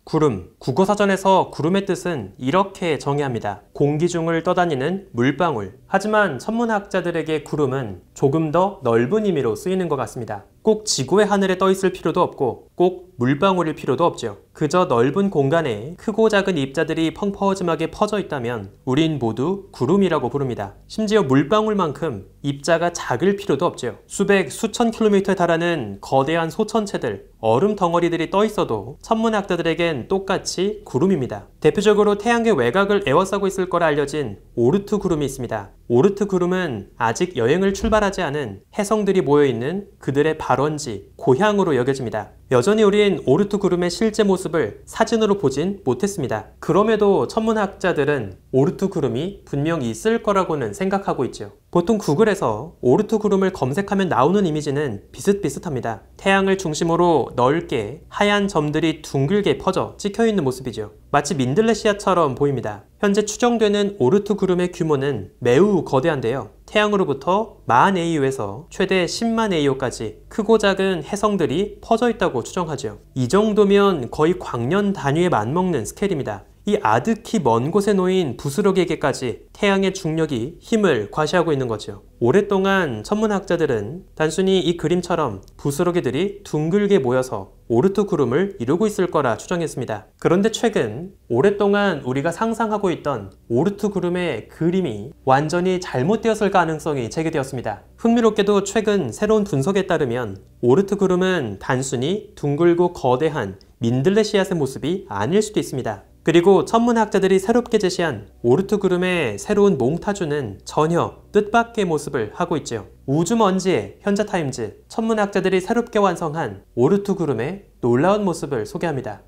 구름, 국어사전에서 구름의 뜻은 이렇게 정의합니다. 공기 중을 떠다니는 물방울. 하지만 천문학자들에게 구름은 조금 더 넓은 의미로 쓰이는 것 같습니다. 꼭 지구의 하늘에 떠 있을 필요도 없고 꼭 물방울일 필요도 없죠. 그저 넓은 공간에 크고 작은 입자들이 펑퍼짐하게 퍼져 있다면 우린 모두 구름이라고 부릅니다. 심지어 물방울만큼 입자가 작을 필요도 없죠. 수백, 수천 킬로미터에 달하는 거대한 소천체들, 얼음 덩어리들이 떠 있어도 천문학자들에겐 똑같이 구름입니다. 대표적으로 태양계 외곽을 에워싸고 있을 거라 알려진 오르트 구름이 있습니다. 오르트 구름은 아직 여행을 출발하지 않은 혜성들이 모여있는 그들의 발원지, 고향으로 여겨집니다. 여전히 우린 오르트 구름의 실제 모습을 사진으로 보진 못했습니다. 그럼에도 천문학자들은 오르트 구름이 분명 있을 거라고는 생각하고 있죠. 보통 구글에서 오르트 구름을 검색하면 나오는 이미지는 비슷비슷합니다. 태양을 중심으로 넓게 하얀 점들이 둥글게 퍼져 찍혀있는 모습이죠. 마치 민들레시아처럼 보입니다. 현재 추정되는 오르트 구름의 규모는 매우 거대한데요. 태양으로부터 10,000 AU에서 최대 100,000 AU까지 크고 작은 혜성들이 퍼져 있다고 추정하죠. 이 정도면 거의 광년 단위에 맞먹는 스케일입니다. 이 아득히 먼 곳에 놓인 부스러기에게까지 태양의 중력이 힘을 과시하고 있는 거죠. 오랫동안 천문학자들은 단순히 이 그림처럼 부스러기들이 둥글게 모여서 오르트 구름을 이루고 있을 거라 추정했습니다. 그런데 최근 오랫동안 우리가 상상하고 있던 오르트 구름의 그림이 완전히 잘못되었을 가능성이 제기되었습니다. 흥미롭게도 최근 새로운 분석에 따르면 오르트 구름은 단순히 둥글고 거대한 민들레시앗의 모습이 아닐 수도 있습니다. 그리고 천문학자들이 새롭게 제시한 오르트 구름의 새로운 몽타주는 전혀 뜻밖의 모습을 하고 있죠. 우주먼지의 현자타임즈, 천문학자들이 새롭게 완성한 오르트 구름의 놀라운 모습을 소개합니다.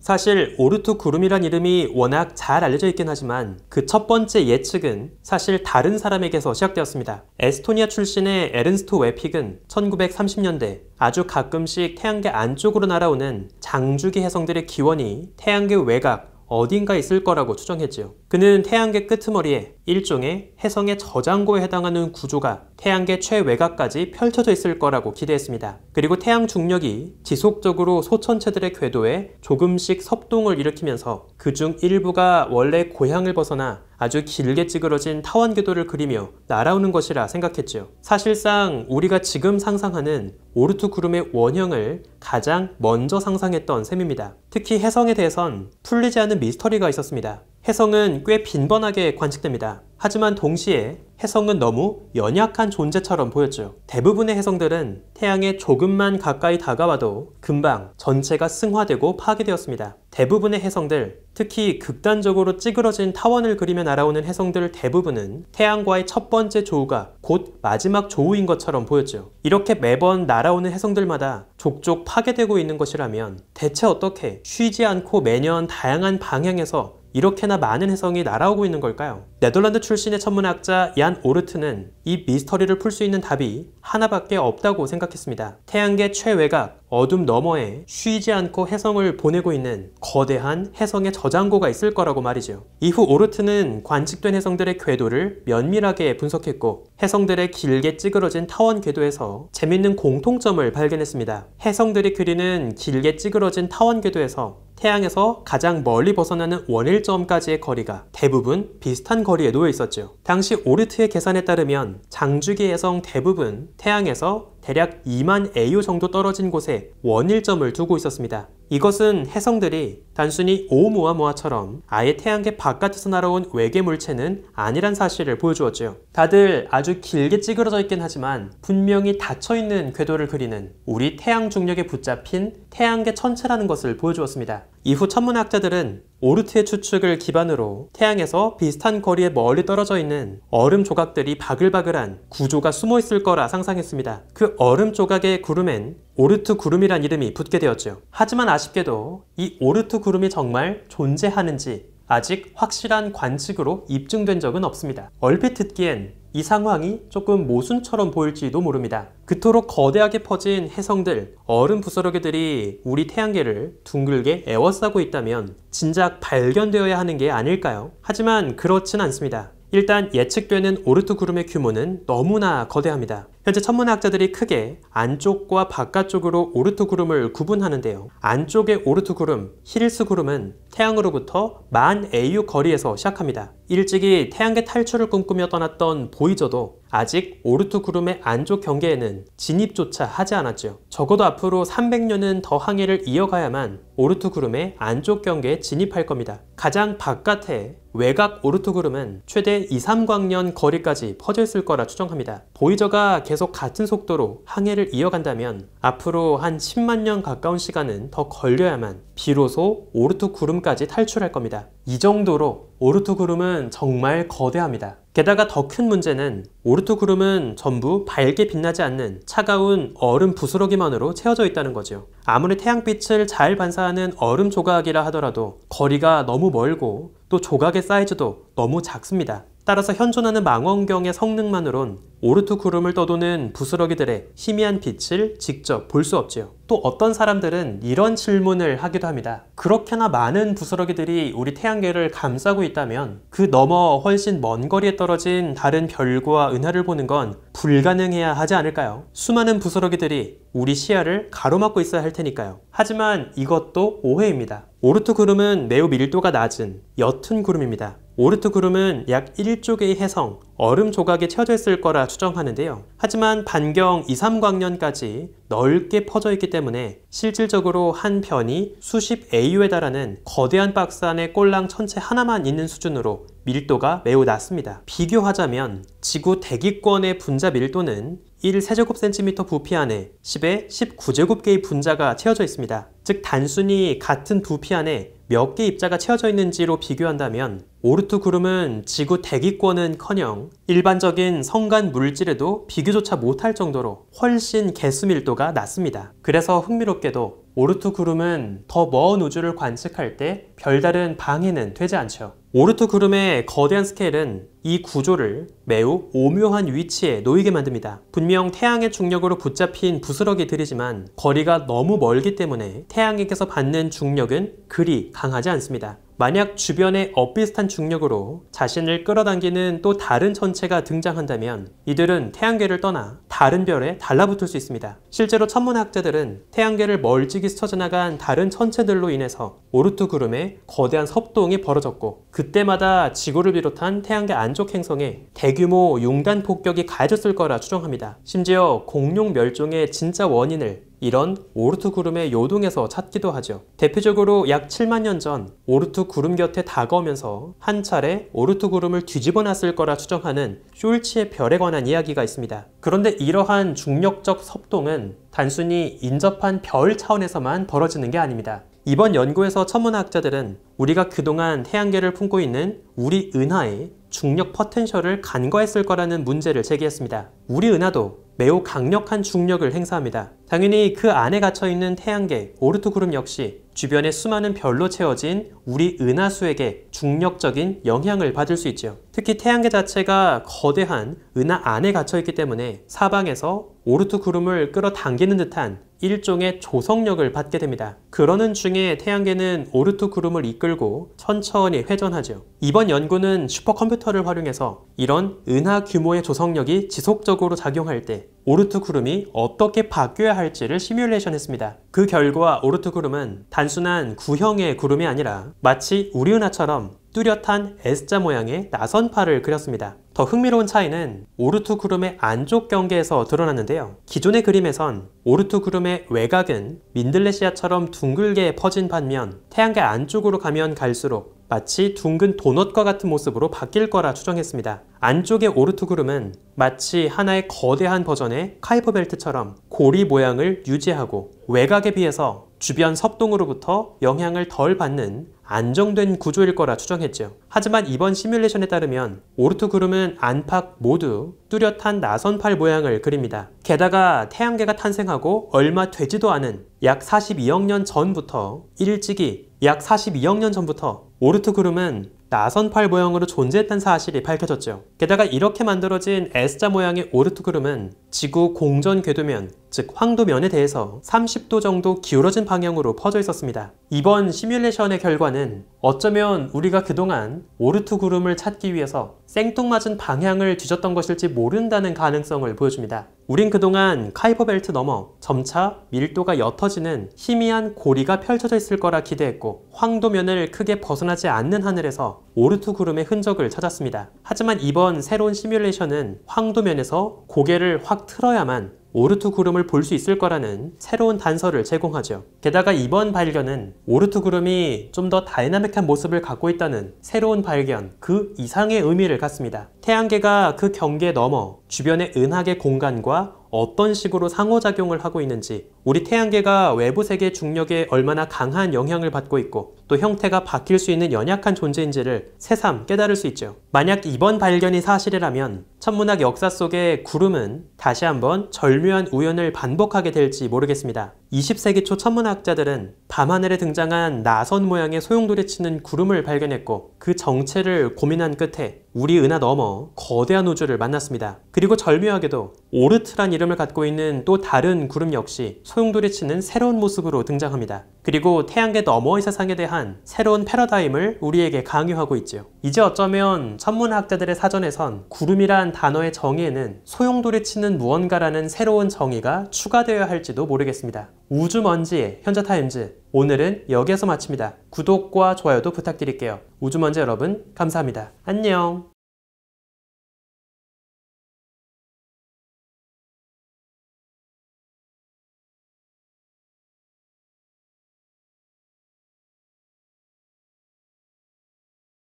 사실 오르트 구름이란 이름이 워낙 잘 알려져 있긴 하지만 그 첫 번째 예측은 사실 다른 사람에게서 시작되었습니다. 에스토니아 출신의 에른스트 웨픽은 1930년대 아주 가끔씩 태양계 안쪽으로 날아오는 장주기 혜성들의 기원이 태양계 외곽 어딘가 있을 거라고 추정했지요. 그는 태양계 끄트머리에 일종의 혜성의 저장고에 해당하는 구조가 태양계 최외곽까지 펼쳐져 있을 거라고 기대했습니다. 그리고 태양 중력이 지속적으로 소천체들의 궤도에 조금씩 섭동을 일으키면서 그중 일부가 원래 고향을 벗어나 아주 길게 찌그러진 타원 궤도를 그리며 날아오는 것이라 생각했죠. 사실상 우리가 지금 상상하는 오르트 구름의 원형을 가장 먼저 상상했던 셈입니다. 특히 혜성에 대해선 풀리지 않은 미스터리가 있었습니다. 혜성은 꽤 빈번하게 관측됩니다. 하지만 동시에 혜성은 너무 연약한 존재처럼 보였죠. 대부분의 혜성들은 태양에 조금만 가까이 다가와도 금방 전체가 승화되고 파괴되었습니다. 대부분의 혜성들, 특히 극단적으로 찌그러진 타원을 그리며 날아오는 혜성들 대부분은 태양과의 첫 번째 조우가 곧 마지막 조우인 것처럼 보였죠. 이렇게 매번 날아오는 혜성들마다 족족 파괴되고 있는 것이라면 대체 어떻게 쉬지 않고 매년 다양한 방향에서 이렇게나 많은 혜성이 날아오고 있는 걸까요? 네덜란드 출신의 천문학자 얀 오르트는 이 미스터리를 풀 수 있는 답이 하나밖에 없다고 생각했습니다. 태양계 최외곽 어둠 너머에 쉬지 않고 혜성을 보내고 있는 거대한 혜성의 저장고가 있을 거라고 말이죠. 이후 오르트는 관측된 혜성들의 궤도를 면밀하게 분석했고 혜성들의 길게 찌그러진 타원 궤도에서 재밌는 공통점을 발견했습니다. 혜성들이 그리는 길게 찌그러진 타원 궤도에서 태양에서 가장 멀리 벗어나는 원일점까지의 거리가 대부분 비슷한 거리에 놓여 있었죠. 당시 오르트의 계산에 따르면 장주기 혜성 대부분 태양에서 대략 20,000 AU 정도 떨어진 곳에 원일점을 두고 있었습니다. 이것은 혜성들이 단순히 오umuam우아처럼 아예 태양계 바깥에서 날아온 외계 물체는 아니란 사실을 보여주었죠. 다들 아주 길게 찌그러져 있긴 하지만 분명히 닫혀있는 궤도를 그리는 우리 태양 중력에 붙잡힌 태양계 천체라는 것을 보여주었습니다. 이후 천문학자들은 오르트의 추측을 기반으로 태양에서 비슷한 거리에 멀리 떨어져 있는 얼음 조각들이 바글바글한 구조가 숨어 있을 거라 상상했습니다. 그 얼음 조각의 구름엔 오르트 구름이란 이름이 붙게 되었죠. 하지만 아쉽게도 이 오르트 구름이 정말 존재하는지 아직 확실한 관측으로 입증된 적은 없습니다. 얼핏 듣기엔 이 상황이 조금 모순처럼 보일지도 모릅니다. 그토록 거대하게 퍼진 혜성들, 얼음 부스러기들이 우리 태양계를 둥글게 에워싸고 있다면 진작 발견되어야 하는 게 아닐까요? 하지만 그렇진 않습니다. 일단 예측되는 오르트 구름의 규모는 너무나 거대합니다. 현재 천문학자들이 크게 안쪽과 바깥쪽으로 오르트 구름을 구분하는데요. 안쪽의 오르트 구름, 히릴스 구름은 태양으로부터 10,000 AU 거리에서 시작합니다. 일찍이 태양계 탈출을 꿈꾸며 떠났던 보이저도 아직 오르트 구름의 안쪽 경계에는 진입조차 하지 않았죠. 적어도 앞으로 300년은 더 항해를 이어가야만 오르트 구름의 안쪽 경계에 진입할 겁니다. 가장 바깥에 외곽 오르트 구름은 최대 2-3광년 거리까지 퍼져 있을 거라 추정합니다. 보이저가 계속 같은 속도로 항해를 이어간다면 앞으로 한 10만 년 가까운 시간은 더 걸려야만 비로소 오르트 구름까지 탈출할 겁니다. 이 정도로 오르트 구름은 정말 거대합니다. 게다가 더 큰 문제는 오르트 구름은 전부 밝게 빛나지 않는 차가운 얼음 부스러기만으로 채워져 있다는 거죠. 아무리 태양빛을 잘 반사하는 얼음 조각이라 하더라도 거리가 너무 멀고 또 조각의 사이즈도 너무 작습니다. 따라서 현존하는 망원경의 성능만으론 오르트 구름을 떠도는 부스러기들의 희미한 빛을 직접 볼 수 없지요. 또 어떤 사람들은 이런 질문을 하기도 합니다. 그렇게나 많은 부스러기들이 우리 태양계를 감싸고 있다면 그 너머 훨씬 먼 거리에 떨어진 다른 별과 은하를 보는 건 불가능해야 하지 않을까요? 수많은 부스러기들이 우리 시야를 가로막고 있어야 할 테니까요. 하지만 이것도 오해입니다. 오르트 구름은 매우 밀도가 낮은 옅은 구름입니다. 오르트 구름은 약 1조 개의 해성, 얼음 조각에 채워져 있을 거라 추정하는데요. 하지만 반경 2-3광년까지 넓게 퍼져 있기 때문에 실질적으로 한 편이 수십 AU에 달하는 거대한 박스 안에 꼴랑 천체 하나만 있는 수준으로 밀도가 매우 낮습니다. 비교하자면 지구 대기권의 분자 밀도는 1세제곱cm 부피 안에 10의 19제곱개의 분자가 채워져 있습니다. 즉 단순히 같은 부피 안에 몇 개 입자가 채워져 있는지로 비교한다면 오르트 구름은 지구 대기권은커녕 일반적인 성간 물질에도 비교조차 못할 정도로 훨씬 개수 밀도가 낮습니다. 그래서 흥미롭게도 오르트 구름은 더 먼 우주를 관측할 때 별다른 방해는 되지 않죠. 오르트 구름의 거대한 스케일은 이 구조를 매우 오묘한 위치에 놓이게 만듭니다. 분명 태양의 중력으로 붙잡힌 부스러기들이지만 거리가 너무 멀기 때문에 태양에게서 받는 중력은 그리 강하지 않습니다. 만약 주변의 엇비슷한 중력으로 자신을 끌어당기는 또 다른 천체가 등장한다면 이들은 태양계를 떠나 다른 별에 달라붙을 수 있습니다. 실제로 천문학자들은 태양계를 멀찍이 스쳐 지나간 다른 천체들로 인해서 오르트 구름에 거대한 섭동이 벌어졌고 그때마다 지구를 비롯한 태양계 안쪽 행성에 대규모 융단 폭격이 가해졌을 거라 추정합니다. 심지어 공룡 멸종의 진짜 원인을 이런 오르트 구름의 요동에서 찾기도 하죠. 대표적으로 약 7만 년 전 오르트 구름 곁에 다가오면서 한 차례 오르트 구름을 뒤집어 놨을 거라 추정하는 숄츠의 별에 관한 이야기가 있습니다. 그런데 이러한 중력적 섭동은 단순히 인접한 별 차원에서만 벌어지는 게 아닙니다. 이번 연구에서 천문학자들은 우리가 그동안 태양계를 품고 있는 우리 은하의 중력 포텐셜을 간과했을 거라는 문제를 제기했습니다. 우리 은하도 매우 강력한 중력을 행사합니다. 당연히 그 안에 갇혀있는 태양계, 오르트 구름 역시 주변의 수많은 별로 채워진 우리 은하수에게 중력적인 영향을 받을 수 있죠. 특히 태양계 자체가 거대한 은하 안에 갇혀있기 때문에 사방에서 오르트 구름을 끌어당기는 듯한 일종의 조성력을 받게 됩니다. 그러는 중에 태양계는 오르트 구름을 이끌고 천천히 회전하죠. 이번 연구는 슈퍼컴퓨터를 활용해서 이런 은하 규모의 조성력이 지속적으로 작용할 때 오르트 구름이 어떻게 바뀌어야 할지를 시뮬레이션 했습니다. 그 결과 오르트 구름은 단순한 구형의 구름이 아니라 마치 우리 은하처럼 뚜렷한 S자 모양의 나선팔을 그렸습니다. 더 흥미로운 차이는 오르트 구름의 안쪽 경계에서 드러났는데요. 기존의 그림에선 오르트 구름의 외곽은 민들레시아처럼 둥글게 퍼진 반면 태양계 안쪽으로 가면 갈수록 마치 둥근 도넛과 같은 모습으로 바뀔 거라 추정했습니다. 안쪽의 오르트 구름은 마치 하나의 거대한 버전의 카이퍼 벨트처럼 고리 모양을 유지하고 외곽에 비해서 주변 섭동으로부터 영향을 덜 받는 안정된 구조일 거라 추정했죠. 하지만 이번 시뮬레이션에 따르면 오르트 구름은 안팎 모두 뚜렷한 나선팔 모양을 그립니다. 게다가 태양계가 탄생하고 얼마 되지도 않은 약 42억 년 전부터 일찍이 약 42억 년 전부터 오르트 구름은 나선팔 모양으로 존재했다는 사실이 밝혀졌죠. 게다가 이렇게 만들어진 S자 모양의 오르트 구름은 지구 공전 궤도면, 즉 황도면에 대해서 30도 정도 기울어진 방향으로 퍼져 있었습니다. 이번 시뮬레이션의 결과는 어쩌면 우리가 그동안 오르트 구름을 찾기 위해서 생뚱맞은 방향을 뒤졌던 것일지 모른다는 가능성을 보여줍니다. 우린 그동안 카이퍼 벨트 너머 점차 밀도가 옅어지는 희미한 고리가 펼쳐져 있을 거라 기대했고, 황도면을 크게 벗어나지 않는 하늘에서 오르트 구름의 흔적을 찾았습니다. 하지만 이번 새로운 시뮬레이션은 황도면에서 고개를 확 틀어야만 오르트 구름을 볼 수 있을 거라는 새로운 단서를 제공하죠. 게다가 이번 발견은 오르트 구름이 좀 더 다이나믹한 모습을 갖고 있다는 새로운 발견, 그 이상의 의미를 갖습니다. 태양계가 그 경계 넘어 주변의 은하계 공간과 어떤 식으로 상호작용을 하고 있는지, 우리 태양계가 외부 세계 중력에 얼마나 강한 영향을 받고 있고 또 형태가 바뀔 수 있는 연약한 존재인지를 새삼 깨달을 수 있죠. 만약 이번 발견이 사실이라면 천문학 역사 속의 구름은 다시 한번 절묘한 우연을 반복하게 될지 모르겠습니다. 20세기 초 천문학자들은 밤하늘에 등장한 나선 모양의 소용돌이 치는 구름을 발견했고, 그 정체를 고민한 끝에 우리 은하 너머 거대한 우주를 만났습니다. 그리고 절묘하게도 오르트란 이름을 갖고 있는 또 다른 구름 역시 소용돌이 치는 새로운 모습으로 등장합니다. 그리고 태양계 너머의 세상에 대한 새로운 패러다임을 우리에게 강요하고 있죠. 이제 어쩌면 천문학자들의 사전에선 구름이란 단어의 정의에는 소용돌이 치는 무언가라는 새로운 정의가 추가되어야 할지도 모르겠습니다. 우주먼지의 현자타임즈, 오늘은 여기에서 마칩니다. 구독과 좋아요도 부탁드릴게요. 우주먼지 여러분, 감사합니다. 안녕.